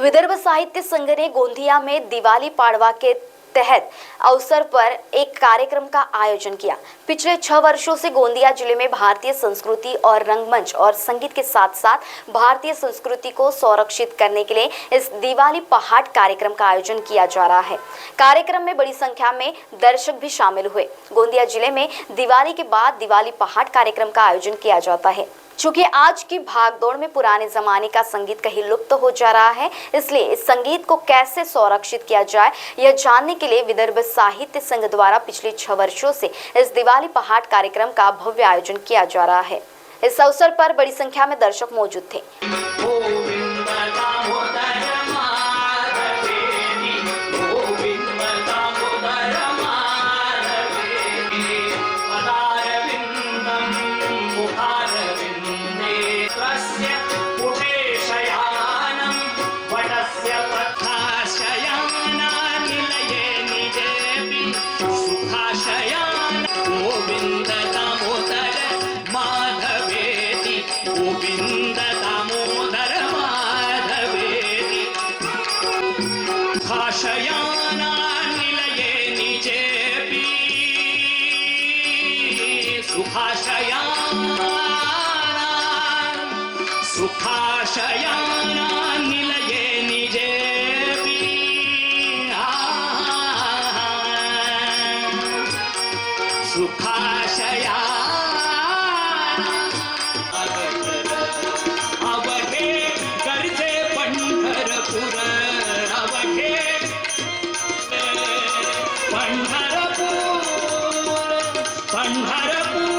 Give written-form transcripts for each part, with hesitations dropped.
विदर्भ साहित्य संघ ने गोंदिया में दिवाली पाड़वा के तहत अवसर पर एक कार्यक्रम का आयोजन किया। पिछले 6 वर्षों से गोंदिया जिले में भारतीय संस्कृति और रंगमंच और संगीत के साथ साथ भारतीय संस्कृति को संरक्षित करने के लिए इस दिवाली पहाड़ कार्यक्रम का आयोजन किया जा रहा है। कार्यक्रम में बड़ी संख्या में दर्शक भी शामिल हुए। गोंदिया जिले में दिवाली के बाद दिवाली पहाड़ कार्यक्रम का आयोजन किया जाता है। चूंकि आज की भागदौड़ में पुराने जमाने का संगीत कहीं लुप्त हो जा रहा है, इसलिए इस संगीत को कैसे संरक्षित किया जाए यह जानने के लिए विदर्भ साहित्य संघ द्वारा पिछले 6 वर्षों से इस दिवाली पहाड़ कार्यक्रम का भव्य आयोजन किया जा रहा है। इस अवसर पर बड़ी संख्या में दर्शक मौजूद थे। सुखाशयाना निलये निजेपि सुखाशयाना अवघे करजे पंढरपूर अवघे पंढरपूर पंढरपूर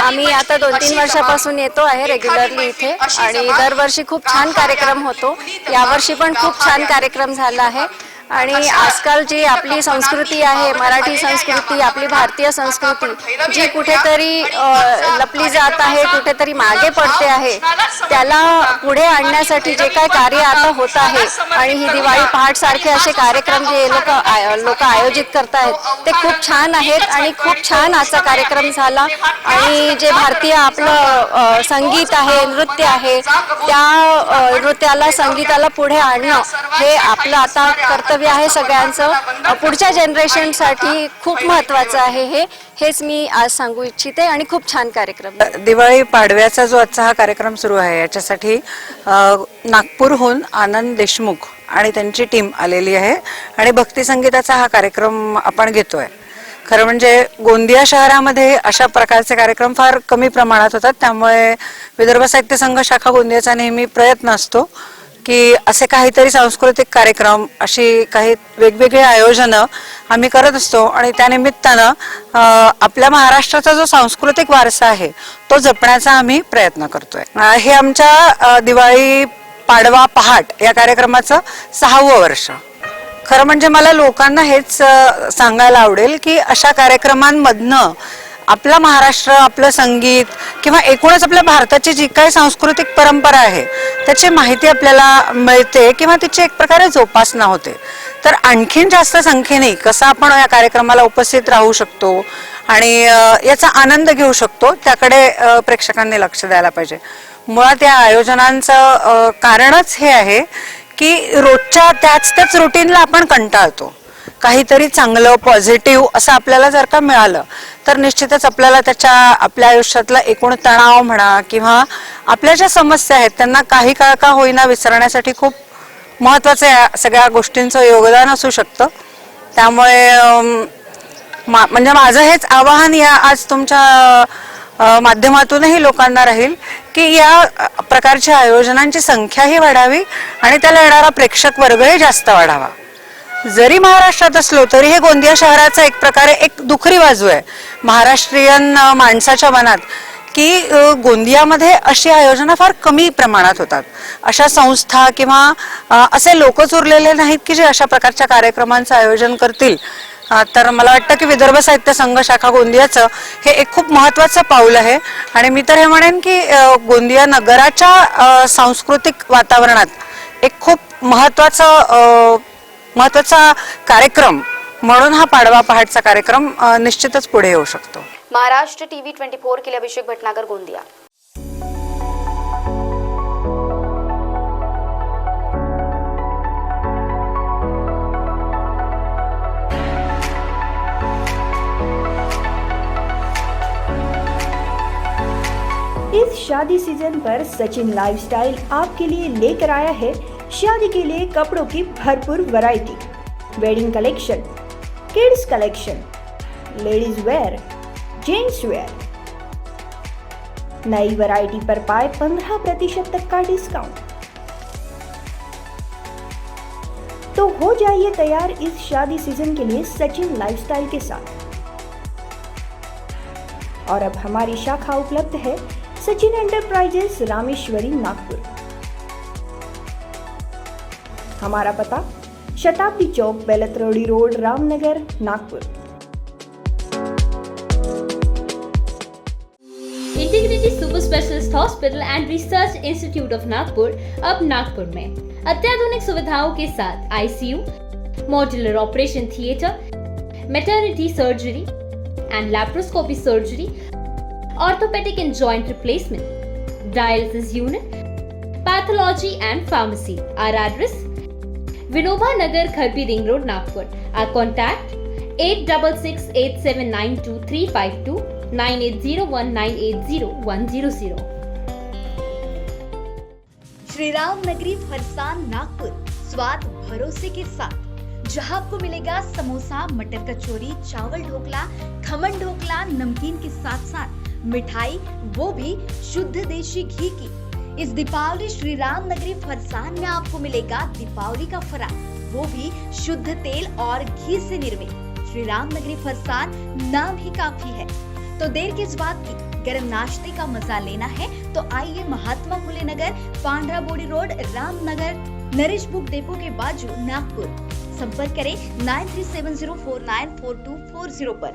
आम्ही आता 2-3 वर्षापासून येतो आहे रेग्युलरली इथे आणि दरवर्षी खूप छान कार्यक्रम होतो। यावर्षी पण खूप छान कार्यक्रम झाला आहे आणि आजकाल जी आपली संस्कृती आहे, मराठी संस्कृती, आपली भारतीय संस्कृती जी कुठेतरी लपली जात आहे, कुठेतरी मागे पडते आहे, त्याला पुढे आणण्यासाठी जे काय कार्य आता होत आहे आणि ही दिवाळी पहाट सारखे असे कार्यक्रम जे लोक आयोजित करत आहेत ते खूप छान आहेत आणि खूप छान आजचा कार्यक्रम झाला आणि जे भारतीय आपलं संगीत आहे, नृत्य आहे, त्या नृत्याला, संगीताला पुढे आणणं हे आपलं आता कर्तव्य आहे सगळ्यांचं। पुढच्या जनरेशनसाठी खूप महत्त्वाचं आहे हेच मी आज सांगू इच्छिते आणि खूप छान कार्यक्रम। दिवाळी पाडव्याचा जो आजचा हा कार्यक्रम सुरू आहे याच्यासाठी नागपूरहून आनंद देशमुख आणि त्यांची टीम आलेली आहे आणि भक्ती संगीताचा हा कार्यक्रम आपण घेतोय। खरं म्हणजे गोंदिया शहरामध्ये अशा प्रकारचे कार्यक्रम फार कमी प्रमाणात होतात, त्यामुळे विदर्भ साहित्य संघ शाखा गोंदियाचा नेहमी प्रयत्न असतो की असे काहीतरी सांस्कृतिक कार्यक्रम, अशी काही वेगवेगळे आयोजनं आम्ही करत असतो आणि त्या निमित्तानं आपल्या महाराष्ट्राचा जो सांस्कृतिक वारसा आहे तो जपण्याचा आम्ही प्रयत्न करतोय। हे आमच्या दिवाळी पाडवा पहाट या कार्यक्रमाचं 6वं वर्ष। खरं म्हणजे मला लोकांना हेच सांगायला आवडेल की अशा कार्यक्रमांमधनं आपला महाराष्ट्र, आपलं संगीत किंवा एकूणच आपल्या भारताची जी काही सांस्कृतिक परंपरा आहे त्याची माहिती आपल्याला मिळते किंवा तिची एक प्रकारे जोपासना होते। तर आणखीन जास्त संख्येने कसं आपण या कार्यक्रमाला उपस्थित राहू शकतो आणि याचा आनंद घेऊ शकतो त्याकडे प्रेक्षकांनी लक्ष द्यायला पाहिजे। मुळात या आयोजनांचं कारणच हे आहे की रोजच्या त्याच रुटीनला आपण कंटाळतो। काहीतरी चांगलं, पॉझिटिव्ह असं आपल्याला जर का मिळालं तर निश्चितच आपल्याला आपल्या आयुष्यातला एकूण तणाव म्हणा किंवा आपल्या ज्या समस्या आहेत त्यांना काही काळ का होईना विसरण्यासाठी खूप महत्त्वाचं या सगळ्या गोष्टींचं योगदान असू शकतं। त्यामुळे म्हणजे माझं हेच आवाहन या आज तुमच्या माध्यमातूनही लोकांना राहील की या प्रकारच्या आयोजनांची संख्याही वाढावी आणि त्याला येणारा प्रेक्षक वर्गही जास्त वाढावा। जरी महाराष्ट्रात असलो तरी हे गोंदिया शहराचा एक प्रकारे एक दुखरी बाजू आहे महाराष्ट्रीयन माणसाच्या मनात की गोंदियामध्ये अशी आयोजनं फार कमी प्रमाणात होतात। अशा संस्था किंवा असे लोकच उरलेले नाहीत की जे अशा प्रकारच्या कार्यक्रमांचं आयोजन करतील तर मला वाटतं की विदर्भ साहित्य संघ शाखा गोंदियाचं हे एक खूप महत्त्वाचं पाऊल आहे आणि मी तर हे म्हणेन की गोंदिया नगराच्या सांस्कृतिक वातावरणात एक खूप महत्त्वाचा कार्यक्रम म्हणून हा पाडवा पहाटचा कार्यक्रम निश्चितच पुढे येऊ शकतो. महाराष्ट्र टीव्ही 24 के लिए अभिषेक भटनागर, गोंदिया. इस शादी सीजन पर सचिन लाइफस्टाइल आपके लिए लेकर आया है शादी के लिए कपड़ों की भरपूर variety. Wedding collection, kids collection, ladies wear, gents wear. नई वैरायटी पर पाए 15% तक का डिस्काउंट. तो हो जाइए तैयार इस शादी सीजन के लिए सचिन लाइफस्टाइल के साथ. और अब हमारी शाखा उपलब्ध है सचिन एंटरप्राइजेस, रामेश्वरी, नागपुर. हमारा पता Shatabdi Chowk, Beltarodi road, Ramnagar, Nagpur. Integrity super specialist hospital and research institute of Nagpur अब नागपुर में अत्याधुनिक सुविधाओं के साथ ICU, modular operation theatre, maternity surgery and laparoscopy surgery, orthopaedic and joint replacement, dialysis unit, pathology and pharmacy. Our address Vinoba Nagar, Kharpi ring road, Nagpur. Our contact 8668792352 9801980100. Shri Ram Nagari Farsan, Nagpur. स्वाद भरोसे के साथ, जहां आपको मिलेगा समोसा, मटर कचौरी, चावल ढोकला, खमन ढोकला, नमकीन के साथ साथ मिठाई, वो भी शुद्ध देशी घी की. इस दीपावली श्री राम नगरी फरसान में आपको मिलेगा दीपावली का फराळ, वो भी शुद्ध तेल और घी से निर्मित. श्री राम नगरी फरसान नाम ही काफी है, तो देर किस बात की. गरम नाश्ते का मजा लेना है तो आइए Mahatma Phule Nagar, Pandhra Bodi road, Ramnagar, Naresh book depot के बाजू, नागपुर. संपर्क करें 9370494240 पर.